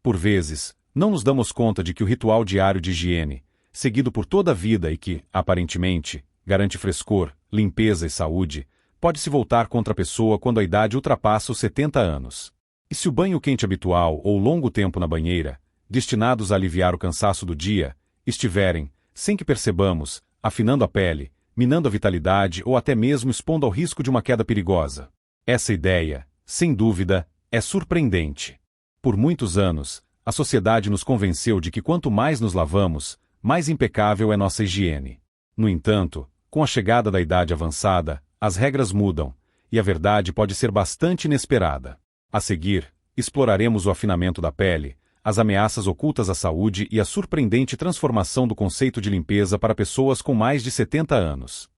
Por vezes, não nos damos conta de que o ritual diário de higiene, seguido por toda a vida e que, aparentemente, garante frescor, limpeza e saúde, pode se voltar contra a pessoa quando a idade ultrapassa os 70 anos. E se o banho quente habitual ou longo tempo na banheira, destinados a aliviar o cansaço do dia, estiverem, sem que percebamos, afinando a pele, minando a vitalidade ou até mesmo expondo ao risco de uma queda perigosa? Essa ideia, sem dúvida, é surpreendente. Por muitos anos, a sociedade nos convenceu de que quanto mais nos lavamos, mais impecável é nossa higiene. No entanto, com a chegada da idade avançada, as regras mudam, e a verdade pode ser bastante inesperada. A seguir, exploraremos o afinamento da pele, as ameaças ocultas à saúde e a surpreendente transformação do conceito de limpeza para pessoas com mais de 70 anos.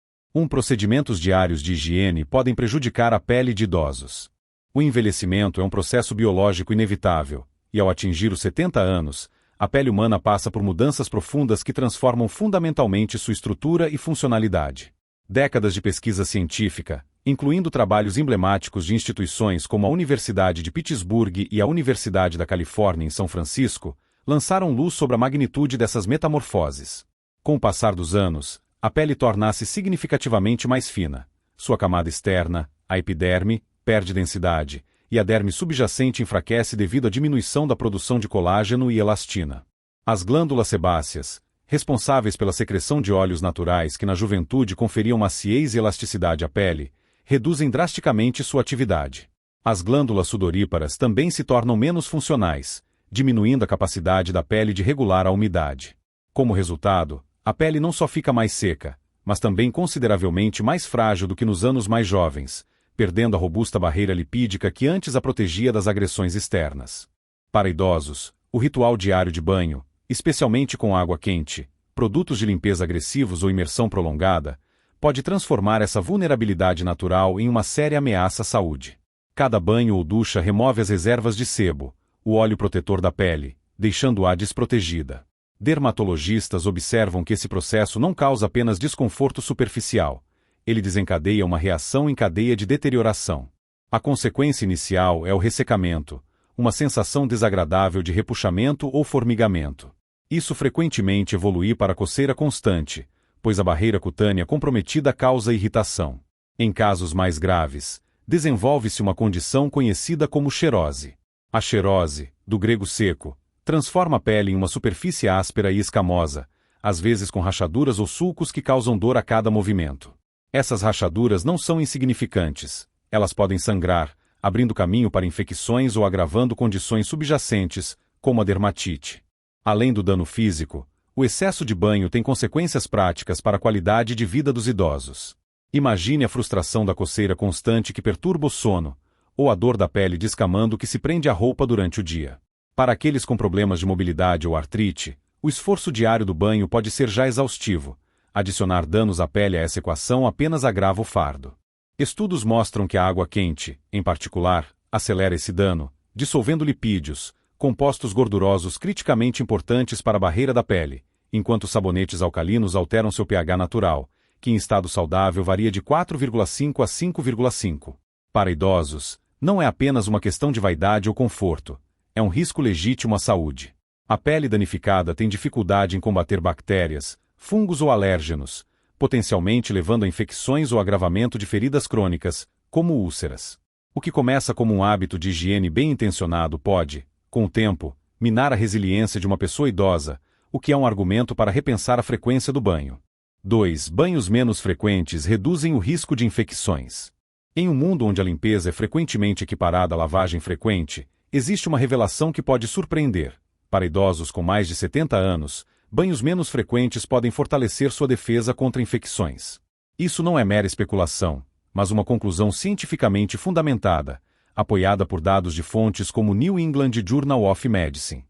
Procedimentos diários de higiene podem prejudicar a pele de idosos. O envelhecimento é um processo biológico inevitável, e ao atingir os 70 anos, a pele humana passa por mudanças profundas que transformam fundamentalmente sua estrutura e funcionalidade. Décadas de pesquisa científica, incluindo trabalhos emblemáticos de instituições como a Universidade de Pittsburgh e a Universidade da Califórnia em São Francisco, lançaram luz sobre a magnitude dessas metamorfoses. Com o passar dos anos, a pele torna-se significativamente mais fina. Sua camada externa, a epiderme, perde densidade, e a derme subjacente enfraquece devido à diminuição da produção de colágeno e elastina. As glândulas sebáceas, responsáveis pela secreção de óleos naturais que na juventude conferiam maciez e elasticidade à pele, reduzem drasticamente sua atividade. As glândulas sudoríparas também se tornam menos funcionais, diminuindo a capacidade da pele de regular a umidade. Como resultado, a pele não só fica mais seca, mas também consideravelmente mais frágil do que nos anos mais jovens, perdendo a robusta barreira lipídica que antes a protegia das agressões externas. Para idosos, o ritual diário de banho, especialmente com água quente, produtos de limpeza agressivos ou imersão prolongada, pode transformar essa vulnerabilidade natural em uma séria ameaça à saúde. Cada banho ou ducha remove as reservas de sebo, o óleo protetor da pele, deixando-a desprotegida. Dermatologistas observam que esse processo não causa apenas desconforto superficial, ele desencadeia uma reação em cadeia de deterioração. A consequência inicial é o ressecamento, uma sensação desagradável de repuxamento ou formigamento. Isso frequentemente evolui para coceira constante, pois a barreira cutânea comprometida causa irritação. Em casos mais graves, desenvolve-se uma condição conhecida como xerose. A xerose, do grego seco, transforma a pele em uma superfície áspera e escamosa, às vezes com rachaduras ou sulcos que causam dor a cada movimento. Essas rachaduras não são insignificantes. Elas podem sangrar, abrindo caminho para infecções ou agravando condições subjacentes, como a dermatite. Além do dano físico, o excesso de banho tem consequências práticas para a qualidade de vida dos idosos. Imagine a frustração da coceira constante que perturba o sono, ou a dor da pele descamando que se prende à roupa durante o dia. Para aqueles com problemas de mobilidade ou artrite, o esforço diário do banho pode ser já exaustivo. Adicionar danos à pele a essa equação apenas agrava o fardo. Estudos mostram que a água quente, em particular, acelera esse dano, dissolvendo lipídios, compostos gordurosos criticamente importantes para a barreira da pele, enquanto sabonetes alcalinos alteram seu pH natural, que em estado saudável varia de 4,5 a 5,5. Para idosos, não é apenas uma questão de vaidade ou conforto, é um risco legítimo à saúde. A pele danificada tem dificuldade em combater bactérias, fungos ou alérgenos, potencialmente levando a infecções ou agravamento de feridas crônicas, como úlceras. O que começa como um hábito de higiene bem intencionado pode, com o tempo, minar a resiliência de uma pessoa idosa, o que é um argumento para repensar a frequência do banho. 2. Banhos menos frequentes reduzem o risco de infecções. Em um mundo onde a limpeza é frequentemente equiparada à lavagem frequente, existe uma revelação que pode surpreender. Para idosos com mais de 70 anos, banhos menos frequentes podem fortalecer sua defesa contra infecções. Isso não é mera especulação, mas uma conclusão cientificamente fundamentada, apoiada por dados de fontes como o New England Journal of Medicine.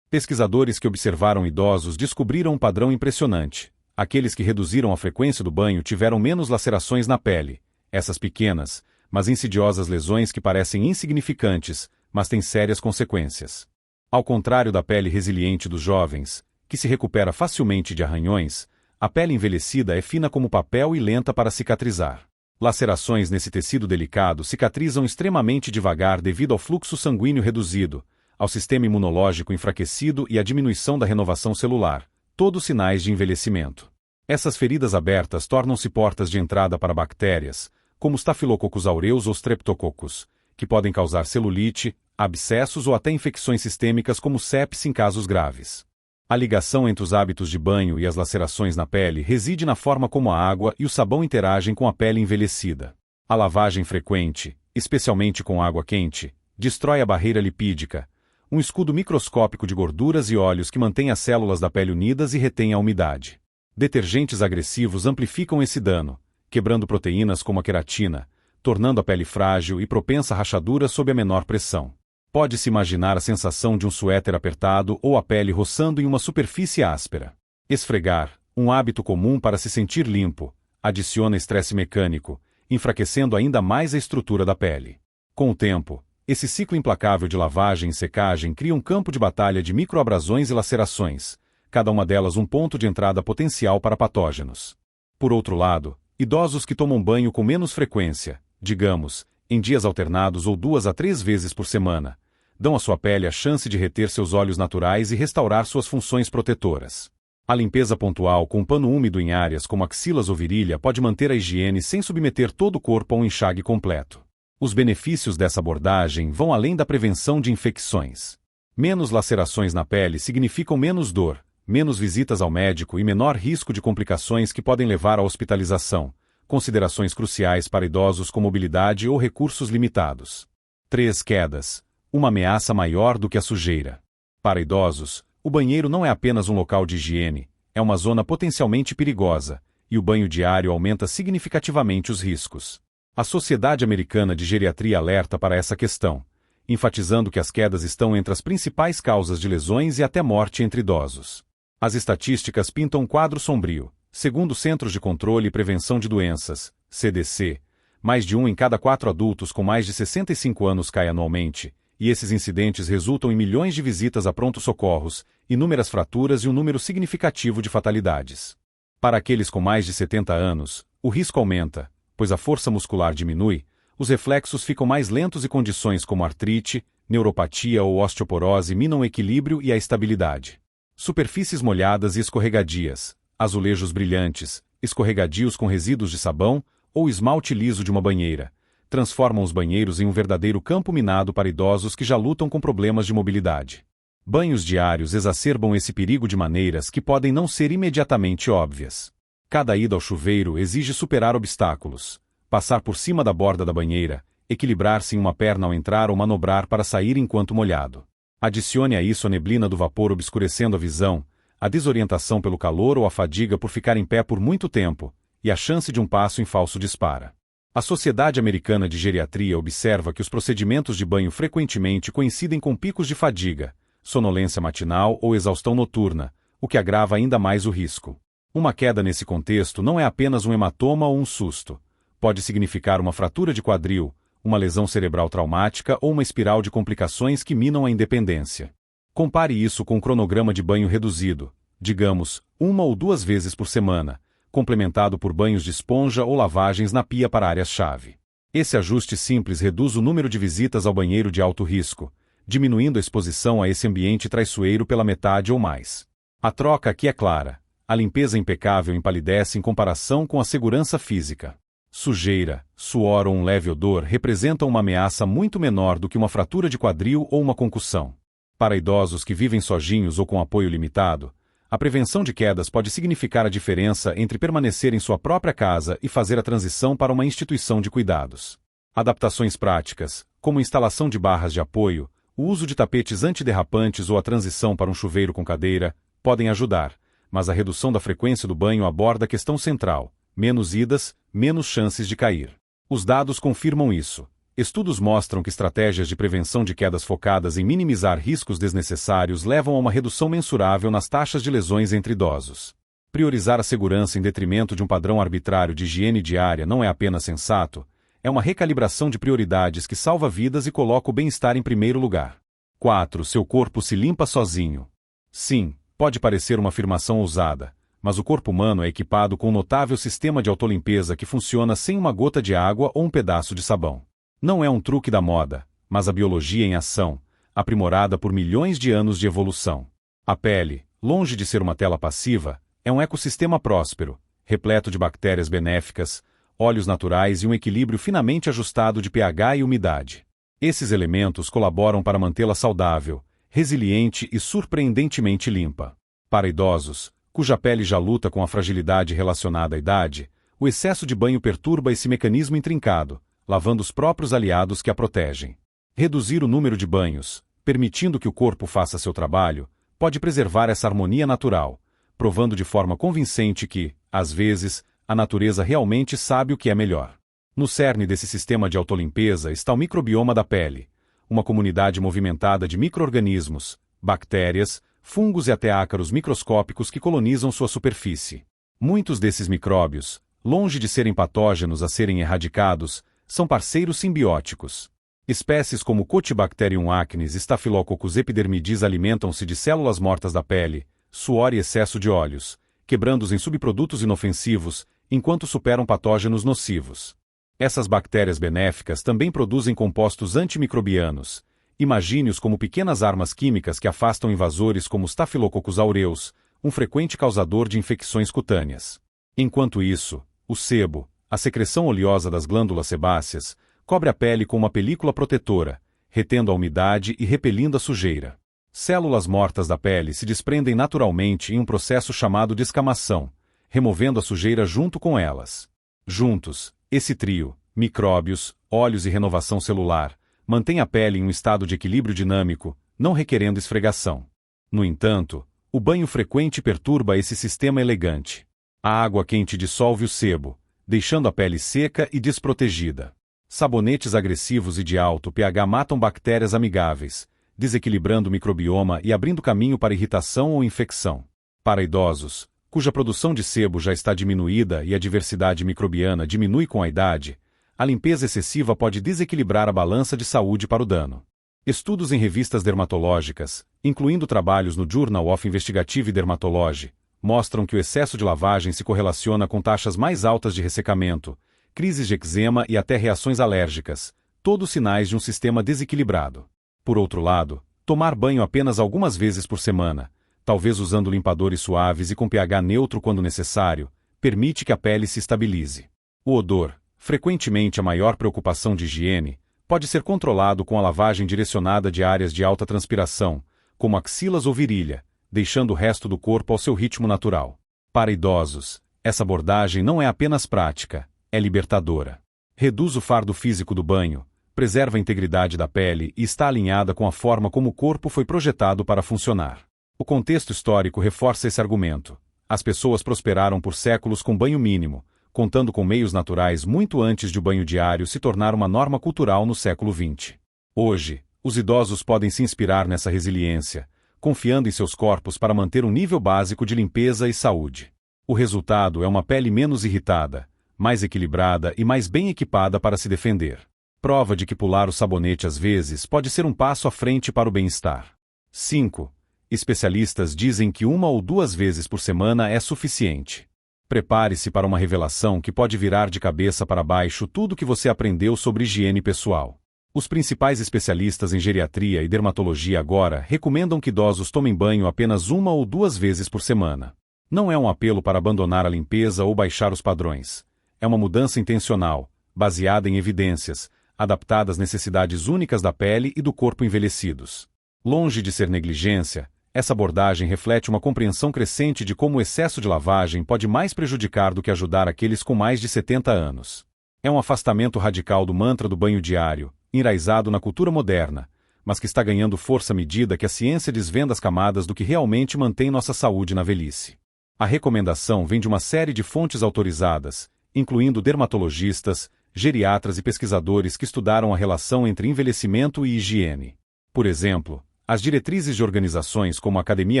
Pesquisadores que observaram idosos descobriram um padrão impressionante. Aqueles que reduziram a frequência do banho tiveram menos lacerações na pele, essas pequenas, mas insidiosas lesões que parecem insignificantes, mas têm sérias consequências. Ao contrário da pele resiliente dos jovens, que se recupera facilmente de arranhões, a pele envelhecida é fina como papel e lenta para cicatrizar. Lacerações nesse tecido delicado cicatrizam extremamente devagar devido ao fluxo sanguíneo reduzido, ao sistema imunológico enfraquecido e à diminuição da renovação celular, todos sinais de envelhecimento. Essas feridas abertas tornam-se portas de entrada para bactérias, como Staphylococcus aureus ou Streptococcus, que podem causar celulite, abscessos ou até infecções sistêmicas como sepse em casos graves. A ligação entre os hábitos de banho e as lacerações na pele reside na forma como a água e o sabão interagem com a pele envelhecida. A lavagem frequente, especialmente com água quente, destrói a barreira lipídica, um escudo microscópico de gorduras e óleos que mantém as células da pele unidas e retém a umidade. Detergentes agressivos amplificam esse dano, quebrando proteínas como a queratina, tornando a pele frágil e propensa a rachaduras sob a menor pressão. Pode-se imaginar a sensação de um suéter apertado ou a pele roçando em uma superfície áspera. Esfregar, um hábito comum para se sentir limpo, adiciona estresse mecânico, enfraquecendo ainda mais a estrutura da pele. Com o tempo, esse ciclo implacável de lavagem e secagem cria um campo de batalha de microabrasões e lacerações, cada uma delas um ponto de entrada potencial para patógenos. Por outro lado, idosos que tomam banho com menos frequência, digamos, em dias alternados ou 2 a 3 vezes por semana, dão à sua pele a chance de reter seus óleos naturais e restaurar suas funções protetoras. A limpeza pontual com pano úmido em áreas como axilas ou virilha pode manter a higiene sem submeter todo o corpo a um enxágue completo. Os benefícios dessa abordagem vão além da prevenção de infecções. Menos lacerações na pele significam menos dor, menos visitas ao médico e menor risco de complicações que podem levar à hospitalização, considerações cruciais para idosos com mobilidade ou recursos limitados. 3. Quedas. Uma ameaça maior do que a sujeira. Para idosos, o banheiro não é apenas um local de higiene, é uma zona potencialmente perigosa, e o banho diário aumenta significativamente os riscos. A Sociedade Americana de Geriatria alerta para essa questão, enfatizando que as quedas estão entre as principais causas de lesões e até morte entre idosos. As estatísticas pintam um quadro sombrio. Segundo o Centros de Controle e Prevenção de Doenças, CDC, mais de 1 em cada 4 adultos com mais de 65 anos cai anualmente, e esses incidentes resultam em milhões de visitas a pronto-socorros, inúmeras fraturas e um número significativo de fatalidades. Para aqueles com mais de 70 anos, o risco aumenta, pois a força muscular diminui, os reflexos ficam mais lentos e condições como artrite, neuropatia ou osteoporose minam o equilíbrio e a estabilidade. Superfícies molhadas e escorregadias, azulejos brilhantes, escorregadios com resíduos de sabão ou esmalte liso de uma banheira, transformam os banheiros em um verdadeiro campo minado para idosos que já lutam com problemas de mobilidade. Banhos diários exacerbam esse perigo de maneiras que podem não ser imediatamente óbvias. Cada ida ao chuveiro exige superar obstáculos, passar por cima da borda da banheira, equilibrar-se em uma perna ao entrar ou manobrar para sair enquanto molhado. Adicione a isso a neblina do vapor obscurecendo a visão, a desorientação pelo calor ou a fadiga por ficar em pé por muito tempo, e a chance de um passo em falso dispara. A Sociedade Americana de Geriatria observa que os procedimentos de banho frequentemente coincidem com picos de fadiga, sonolência matinal ou exaustão noturna, o que agrava ainda mais o risco. Uma queda nesse contexto não é apenas um hematoma ou um susto. Pode significar uma fratura de quadril, uma lesão cerebral traumática ou uma espiral de complicações que minam a independência. Compare isso com um cronograma de banho reduzido, digamos, 1 ou 2 vezes por semana, complementado por banhos de esponja ou lavagens na pia para áreas-chave. Esse ajuste simples reduz o número de visitas ao banheiro de alto risco, diminuindo a exposição a esse ambiente traiçoeiro pela metade ou mais. A troca aqui é clara. A limpeza impecável empalidece em comparação com a segurança física. Sujeira, suor ou um leve odor representam uma ameaça muito menor do que uma fratura de quadril ou uma concussão. Para idosos que vivem sozinhos ou com apoio limitado, a prevenção de quedas pode significar a diferença entre permanecer em sua própria casa e fazer a transição para uma instituição de cuidados. Adaptações práticas, como instalação de barras de apoio, o uso de tapetes antiderrapantes ou a transição para um chuveiro com cadeira, podem ajudar, mas a redução da frequência do banho aborda a questão central: menos idas, menos chances de cair. Os dados confirmam isso. Estudos mostram que estratégias de prevenção de quedas focadas em minimizar riscos desnecessários levam a uma redução mensurável nas taxas de lesões entre idosos. Priorizar a segurança em detrimento de um padrão arbitrário de higiene diária não é apenas sensato, é uma recalibração de prioridades que salva vidas e coloca o bem-estar em primeiro lugar. 4. Seu corpo se limpa sozinho. Sim, pode parecer uma afirmação ousada, mas o corpo humano é equipado com um notável sistema de autolimpeza que funciona sem uma gota de água ou um pedaço de sabão. Não é um truque da moda, mas a biologia em ação, aprimorada por milhões de anos de evolução. A pele, longe de ser uma tela passiva, é um ecossistema próspero, repleto de bactérias benéficas, óleos naturais e um equilíbrio finamente ajustado de pH e umidade. Esses elementos colaboram para mantê-la saudável, resiliente e surpreendentemente limpa. Para idosos, cuja pele já luta com a fragilidade relacionada à idade, o excesso de banho perturba esse mecanismo intrincado, lavando os próprios aliados que a protegem. Reduzir o número de banhos, permitindo que o corpo faça seu trabalho, pode preservar essa harmonia natural, provando de forma convincente que, às vezes, a natureza realmente sabe o que é melhor. No cerne desse sistema de autolimpeza está o microbioma da pele, uma comunidade movimentada de micro-organismos, bactérias, fungos e até ácaros microscópicos que colonizam sua superfície. Muitos desses micróbios, longe de serem patógenos a serem erradicados, são parceiros simbióticos. Espécies como Cotibacterium acnes e Staphylococcus epidermidis alimentam-se de células mortas da pele, suor e excesso de óleos, quebrando-os em subprodutos inofensivos, enquanto superam patógenos nocivos. Essas bactérias benéficas também produzem compostos antimicrobianos. Imagine-os como pequenas armas químicas que afastam invasores como Staphylococcus aureus, um frequente causador de infecções cutâneas. Enquanto isso, o sebo, a secreção oleosa das glândulas sebáceas, cobre a pele com uma película protetora, retendo a umidade e repelindo a sujeira. Células mortas da pele se desprendem naturalmente em um processo chamado de escamação, removendo a sujeira junto com elas. Juntos, esse trio, micróbios, óleos e renovação celular, mantém a pele em um estado de equilíbrio dinâmico, não requerendo esfregação. No entanto, o banho frequente perturba esse sistema elegante. A água quente dissolve o sebo, deixando a pele seca e desprotegida. Sabonetes agressivos e de alto pH matam bactérias amigáveis, desequilibrando o microbioma e abrindo caminho para irritação ou infecção. Para idosos, cuja produção de sebo já está diminuída e a diversidade microbiana diminui com a idade, a limpeza excessiva pode desequilibrar a balança de saúde para o dano. Estudos em revistas dermatológicas, incluindo trabalhos no Journal of Investigative Dermatology, mostram que o excesso de lavagem se correlaciona com taxas mais altas de ressecamento, crises de eczema e até reações alérgicas, todos sinais de um sistema desequilibrado. Por outro lado, tomar banho apenas algumas vezes por semana, talvez usando limpadores suaves e com pH neutro quando necessário, permite que a pele se estabilize. O odor, frequentemente a maior preocupação de higiene, pode ser controlado com a lavagem direcionada de áreas de alta transpiração, como axilas ou virilha, deixando o resto do corpo ao seu ritmo natural. Para idosos, essa abordagem não é apenas prática, é libertadora. Reduz o fardo físico do banho, preserva a integridade da pele e está alinhada com a forma como o corpo foi projetado para funcionar. O contexto histórico reforça esse argumento. As pessoas prosperaram por séculos com banho mínimo, contando com meios naturais muito antes de o banho diário se tornar uma norma cultural no século XX. Hoje, os idosos podem se inspirar nessa resiliência, confiando em seus corpos para manter um nível básico de limpeza e saúde. O resultado é uma pele menos irritada, mais equilibrada e mais bem equipada para se defender. Prova de que pular o sabonete às vezes pode ser um passo à frente para o bem-estar. 5. Especialistas dizem que 1 ou 2 vezes por semana é suficiente. Prepare-se para uma revelação que pode virar de cabeça para baixo tudo o que você aprendeu sobre higiene pessoal. Os principais especialistas em geriatria e dermatologia agora recomendam que idosos tomem banho apenas 1 ou 2 vezes por semana. Não é um apelo para abandonar a limpeza ou baixar os padrões. É uma mudança intencional, baseada em evidências, adaptada às necessidades únicas da pele e do corpo envelhecidos. Longe de ser negligência, essa abordagem reflete uma compreensão crescente de como o excesso de lavagem pode mais prejudicar do que ajudar aqueles com mais de 70 anos. É um afastamento radical do mantra do banho diário, enraizado na cultura moderna, mas que está ganhando força à medida que a ciência desvenda as camadas do que realmente mantém nossa saúde na velhice. A recomendação vem de uma série de fontes autorizadas, incluindo dermatologistas, geriatras e pesquisadores que estudaram a relação entre envelhecimento e higiene. Por exemplo, as diretrizes de organizações como a Academia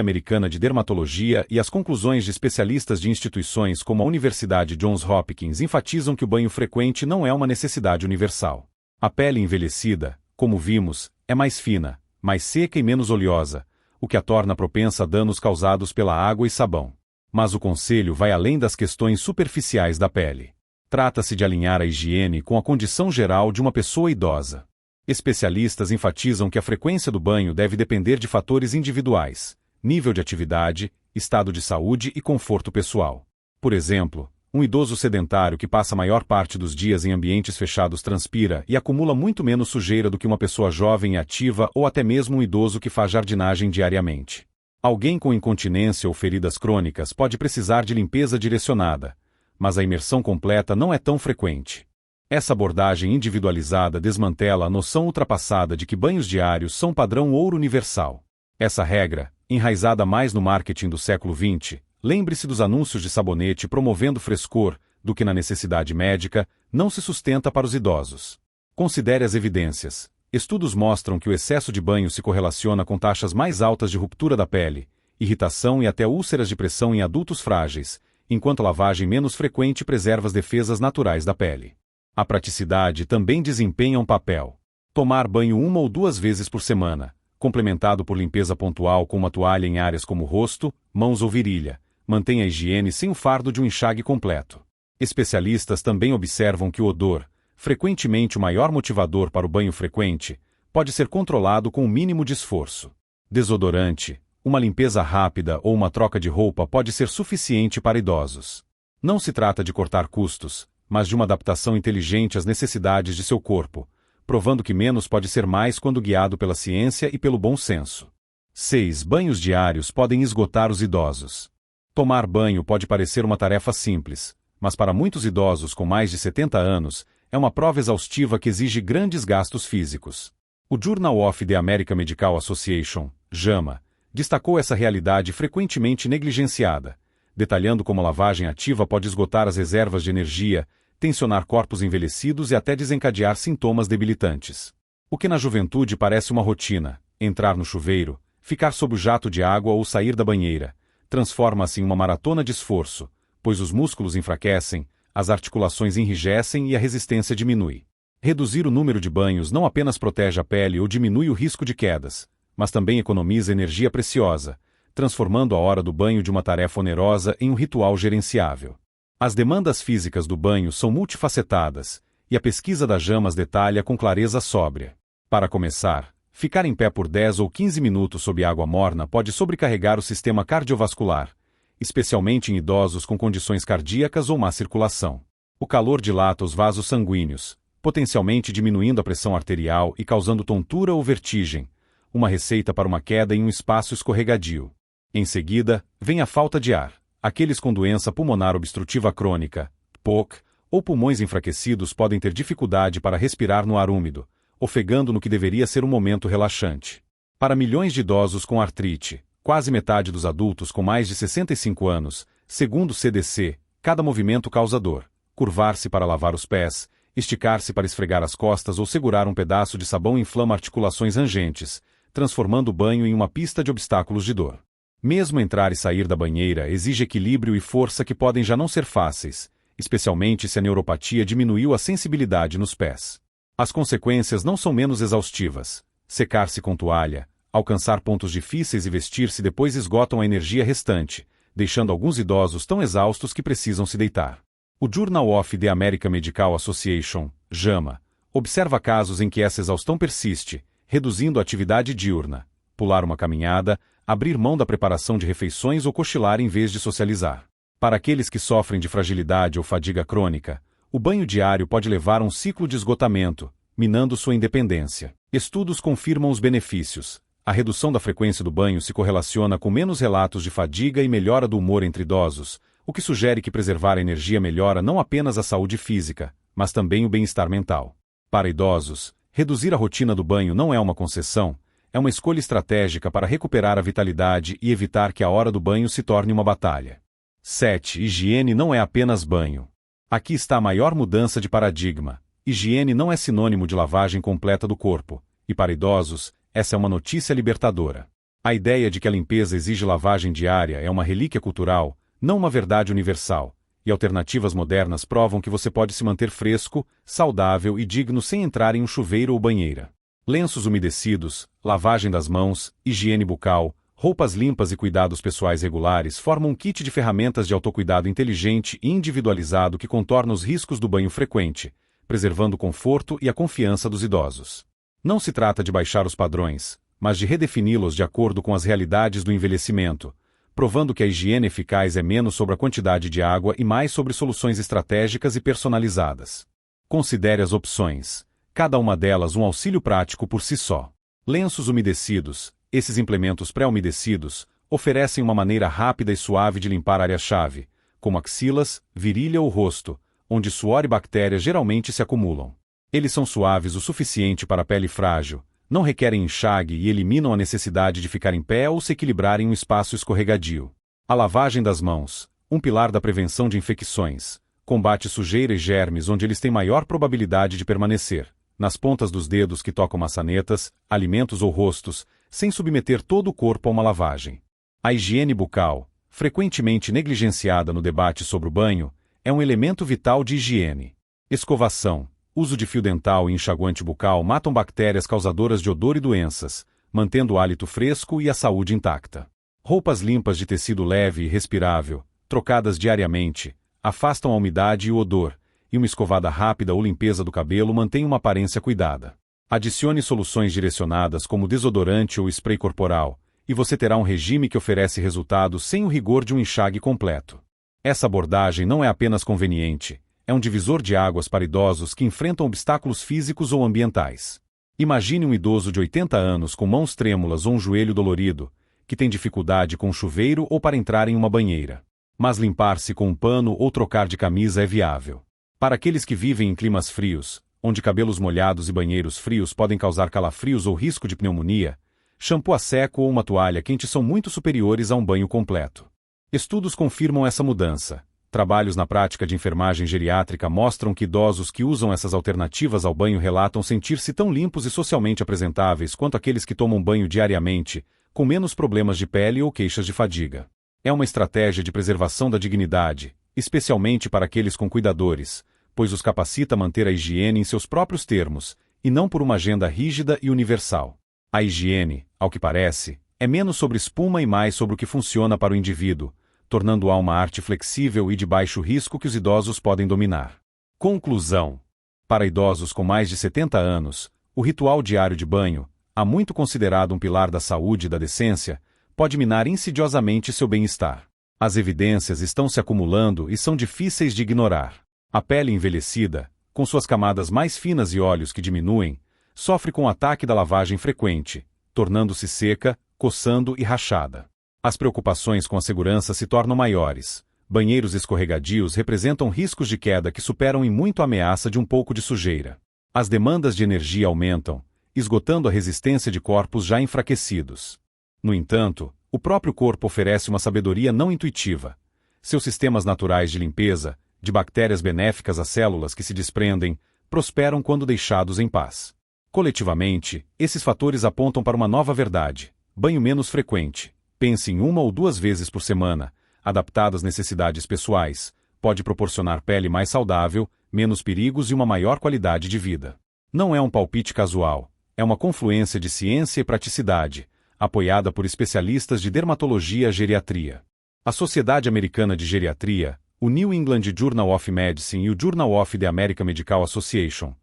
Americana de Dermatologia e as conclusões de especialistas de instituições como a Universidade Johns Hopkins enfatizam que o banho frequente não é uma necessidade universal. A pele envelhecida, como vimos, é mais fina, mais seca e menos oleosa, o que a torna propensa a danos causados pela água e sabão. Mas o conselho vai além das questões superficiais da pele. Trata-se de alinhar a higiene com a condição geral de uma pessoa idosa. Especialistas enfatizam que a frequência do banho deve depender de fatores individuais, nível de atividade, estado de saúde e conforto pessoal. Por exemplo, um idoso sedentário que passa a maior parte dos dias em ambientes fechados transpira e acumula muito menos sujeira do que uma pessoa jovem e ativa ou até mesmo um idoso que faz jardinagem diariamente. Alguém com incontinência ou feridas crônicas pode precisar de limpeza direcionada, mas a imersão completa não é tão frequente. Essa abordagem individualizada desmantela a noção ultrapassada de que banhos diários são padrão ouro universal. Essa regra, enraizada mais no marketing do século XX, lembre-se dos anúncios de sabonete promovendo frescor do que na necessidade médica, não se sustenta para os idosos. Considere as evidências. Estudos mostram que o excesso de banho se correlaciona com taxas mais altas de ruptura da pele, irritação e até úlceras de pressão em adultos frágeis, enquanto a lavagem menos frequente preserva as defesas naturais da pele. A praticidade também desempenha um papel. Tomar banho 1 ou 2 vezes por semana, complementado por limpeza pontual com uma toalha em áreas como rosto, mãos ou virilha, mantém a higiene sem o fardo de um enxágue completo. Especialistas também observam que o odor, frequentemente o maior motivador para o banho frequente, pode ser controlado com o mínimo de esforço. Desodorante, uma limpeza rápida ou uma troca de roupa pode ser suficiente para idosos. Não se trata de cortar custos, mas de uma adaptação inteligente às necessidades de seu corpo, provando que menos pode ser mais quando guiado pela ciência e pelo bom senso. 6. Banhos diários podem esgotar os idosos. Tomar banho pode parecer uma tarefa simples, mas para muitos idosos com mais de 70 anos, é uma prova exaustiva que exige grandes gastos físicos. O Journal of the American Medical Association, JAMA, destacou essa realidade frequentemente negligenciada, detalhando como a lavagem ativa pode esgotar as reservas de energia, tensionar corpos envelhecidos e até desencadear sintomas debilitantes. O que na juventude parece uma rotina, entrar no chuveiro, ficar sob o jato de água ou sair da banheira, transforma-se em uma maratona de esforço, pois os músculos enfraquecem, as articulações enrijecem e a resistência diminui. Reduzir o número de banhos não apenas protege a pele ou diminui o risco de quedas, mas também economiza energia preciosa, transformando a hora do banho de uma tarefa onerosa em um ritual gerenciável. As demandas físicas do banho são multifacetadas, e a pesquisa da JAMA detalha com clareza sóbria. Para começar, ficar em pé por 10 ou 15 minutos sob água morna pode sobrecarregar o sistema cardiovascular, especialmente em idosos com condições cardíacas ou má circulação. O calor dilata os vasos sanguíneos, potencialmente diminuindo a pressão arterial e causando tontura ou vertigem, uma receita para uma queda em um espaço escorregadio. Em seguida, vem a falta de ar. Aqueles com doença pulmonar obstrutiva crônica, POC, ou pulmões enfraquecidos podem ter dificuldade para respirar no ar úmido, ofegando no que deveria ser um momento relaxante. Para milhões de idosos com artrite, quase metade dos adultos com mais de 65 anos, segundo o CDC, cada movimento causa dor. Curvar-se para lavar os pés, esticar-se para esfregar as costas ou segurar um pedaço de sabão inflama articulações rangentes, transformando o banho em uma pista de obstáculos de dor. Mesmo entrar e sair da banheira exige equilíbrio e força que podem já não ser fáceis, especialmente se a neuropatia diminuiu a sensibilidade nos pés. As consequências não são menos exaustivas. Secar-se com toalha, alcançar pontos difíceis e vestir-se depois esgotam a energia restante, deixando alguns idosos tão exaustos que precisam se deitar. O Journal of the American Medical Association, JAMA, observa casos em que essa exaustão persiste, reduzindo a atividade diurna, pular uma caminhada, abrir mão da preparação de refeições ou cochilar em vez de socializar. Para aqueles que sofrem de fragilidade ou fadiga crônica, o banho diário pode levar a um ciclo de esgotamento, minando sua independência. Estudos confirmam os benefícios. A redução da frequência do banho se correlaciona com menos relatos de fadiga e melhora do humor entre idosos, o que sugere que preservar a energia melhora não apenas a saúde física, mas também o bem-estar mental. Para idosos, reduzir a rotina do banho não é uma concessão, é uma escolha estratégica para recuperar a vitalidade e evitar que a hora do banho se torne uma batalha. 7. Higiene não é apenas banho. Aqui está a maior mudança de paradigma. Higiene não é sinônimo de lavagem completa do corpo, e para idosos, essa é uma notícia libertadora. A ideia de que a limpeza exige lavagem diária é uma relíquia cultural, não uma verdade universal, e alternativas modernas provam que você pode se manter fresco, saudável e digno sem entrar em um chuveiro ou banheira. Lenços umedecidos, lavagem das mãos, higiene bucal, roupas limpas e cuidados pessoais regulares formam um kit de ferramentas de autocuidado inteligente e individualizado que contorna os riscos do banho frequente, preservando o conforto e a confiança dos idosos. Não se trata de baixar os padrões, mas de redefini-los de acordo com as realidades do envelhecimento, provando que a higiene eficaz é menos sobre a quantidade de água e mais sobre soluções estratégicas e personalizadas. Considere as opções, cada uma delas um auxílio prático por si só. Lenços umedecidos. Esses implementos pré-umedecidos oferecem uma maneira rápida e suave de limpar áreas-chave, como axilas, virilha ou rosto, onde suor e bactérias geralmente se acumulam. Eles são suaves o suficiente para a pele frágil, não requerem enxague e eliminam a necessidade de ficar em pé ou se equilibrar em um espaço escorregadio. A lavagem das mãos, um pilar da prevenção de infecções, combate sujeira e germes onde eles têm maior probabilidade de permanecer, nas pontas dos dedos que tocam maçanetas, alimentos ou rostos, sem submeter todo o corpo a uma lavagem. A higiene bucal, frequentemente negligenciada no debate sobre o banho, é um elemento vital de higiene. Escovação. Uso de fio dental e enxaguante bucal matam bactérias causadoras de odor e doenças, mantendo o hálito fresco e a saúde intacta. Roupas limpas de tecido leve e respirável, trocadas diariamente, afastam a umidade e o odor, e uma escovada rápida ou limpeza do cabelo mantém uma aparência cuidada. Adicione soluções direcionadas como desodorante ou spray corporal, e você terá um regime que oferece resultados sem o rigor de um enxague completo. Essa abordagem não é apenas conveniente, é um divisor de águas para idosos que enfrentam obstáculos físicos ou ambientais. Imagine um idoso de 80 anos com mãos trêmulas ou um joelho dolorido, que tem dificuldade com um chuveiro ou para entrar em uma banheira. Mas limpar-se com um pano ou trocar de camisa é viável. Para aqueles que vivem em climas frios, onde cabelos molhados e banheiros frios podem causar calafrios ou risco de pneumonia, shampoo a seco ou uma toalha quente são muito superiores a um banho completo. Estudos confirmam essa mudança. Trabalhos na prática de enfermagem geriátrica mostram que idosos que usam essas alternativas ao banho relatam sentir-se tão limpos e socialmente apresentáveis quanto aqueles que tomam banho diariamente, com menos problemas de pele ou queixas de fadiga. É uma estratégia de preservação da dignidade, especialmente para aqueles com cuidadores, pois os capacita a manter a higiene em seus próprios termos, e não por uma agenda rígida e universal. A higiene, ao que parece, é menos sobre espuma e mais sobre o que funciona para o indivíduo, tornando-a uma arte flexível e de baixo risco que os idosos podem dominar. Conclusão. Para idosos com mais de 70 anos, o ritual diário de banho, há muito considerado um pilar da saúde e da decência, pode minar insidiosamente seu bem-estar. As evidências estão se acumulando e são difíceis de ignorar. A pele envelhecida, com suas camadas mais finas e óleos que diminuem, sofre com o ataque da lavagem frequente, tornando-se seca, coçando e rachada. As preocupações com a segurança se tornam maiores. Banheiros escorregadios representam riscos de queda que superam em muito a ameaça de um pouco de sujeira. As demandas de energia aumentam, esgotando a resistência de corpos já enfraquecidos. No entanto, o próprio corpo oferece uma sabedoria não intuitiva. Seus sistemas naturais de limpeza, de bactérias benéficas às células que se desprendem, prosperam quando deixados em paz. Coletivamente, esses fatores apontam para uma nova verdade: banho menos frequente. Pense em 1 ou 2 vezes por semana, adaptado às necessidades pessoais, pode proporcionar pele mais saudável, menos perigos e uma maior qualidade de vida. Não é um palpite casual, é uma confluência de ciência e praticidade, apoiada por especialistas de dermatologia e geriatria. A Sociedade Americana de Geriatria, o New England Journal of Medicine e o Journal of the American Medical Association,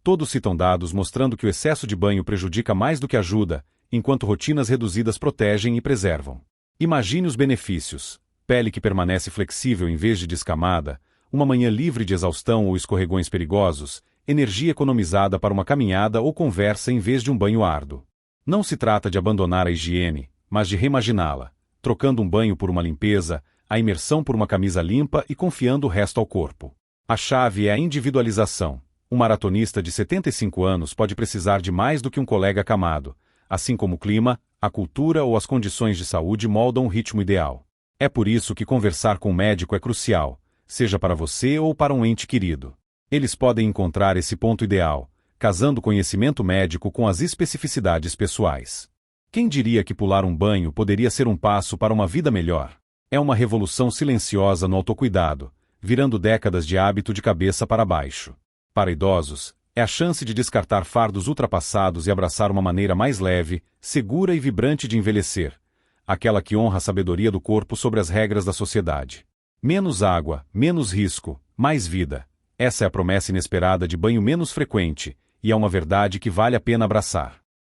todos citam dados mostrando que o excesso de banho prejudica mais do que ajuda, enquanto rotinas reduzidas protegem e preservam. Imagine os benefícios: pele que permanece flexível em vez de descamada, uma manhã livre de exaustão ou escorregões perigosos, energia economizada para uma caminhada ou conversa em vez de um banho árduo. Não se trata de abandonar a higiene, mas de reimaginá-la, trocando um banho por uma limpeza, a imersão por uma camisa limpa e confiando o resto ao corpo. A chave é a individualização. Um maratonista de 75 anos pode precisar de mais do que um colega acamado, assim como o clima, a cultura ou as condições de saúde moldam o ritmo ideal. É por isso que conversar com um médico é crucial, seja para você ou para um ente querido. Eles podem encontrar esse ponto ideal, casando conhecimento médico com as especificidades pessoais. Quem diria que pular um banho poderia ser um passo para uma vida melhor? É uma revolução silenciosa no autocuidado, virando décadas de hábito de cabeça para baixo. Para idosos, é a chance de descartar fardos ultrapassados e abraçar uma maneira mais leve, segura e vibrante de envelhecer, aquela que honra a sabedoria do corpo sobre as regras da sociedade. Menos água, menos risco, mais vida. Essa é a promessa inesperada de banho menos frequente, e é uma verdade que vale a pena abraçar.